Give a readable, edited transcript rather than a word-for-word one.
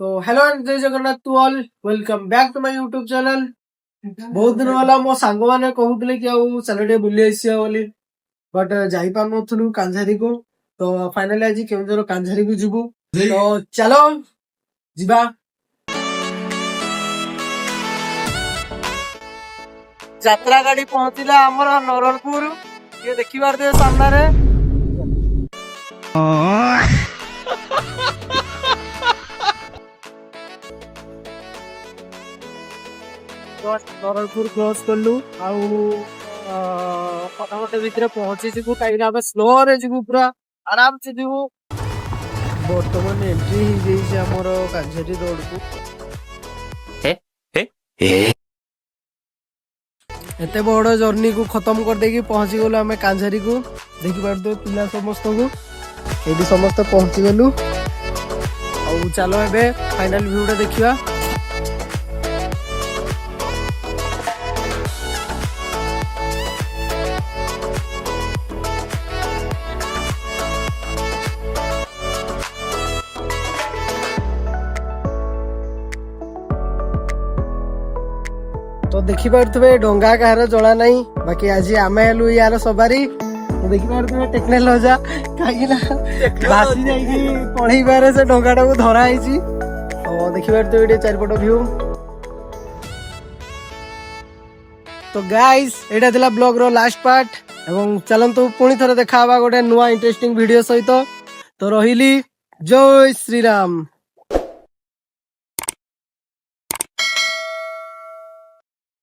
तो hello and जय Jagannath to all welcome back to my YouTube channel. बहुत दिन वाला मो सांग माने कहूतले कि आउ चल टे बुली आसिया बोली बट जाई पार नथुलु कांझारी को। तो फाइनली आज केउंझर कांझारी को जिबु। तो चलो जिबा। यात्रा गाड़ी पहुंचला हमर नरणपुर। ये देखि बार दे सामने रे नरणपुर क्रॉस करलु आउ फटाफट भितर पहुंची जीवु कहीं आम स्लो रे जीवु पूरा आराम से जीवु। बर्तमान एंट्री हो गई आमर कांझारी रोड को। एते बड़ जर्नी को खत्म कर देकी पहुंची गलु आम कांझारी को। देखि पारदे पिला समस्त को एडी समस्त पहुंची गलु। आउ चलो एबे फाइनल व्यूटा देखिबा। तो देखि पारथुबे डोंगा कहार जला नहीं बाकी आज आमे हेलु यार सवारी। तो देखि पारथुबे टेक्नोलॉजी काई ना भासी जाई कि पढ़ी बारे से डोंगाटा को धरा आइची। तो देखि पारथुबे एडी चारपट व्यू। तो गाइस एटा दिला ब्लॉग रो लास्ट पार्ट एवं चलंतु पुणी थरे देखा हवा गोटे नुवा इंटरेस्टिंग वीडियो सहित। तो रहिली जय श्री राम।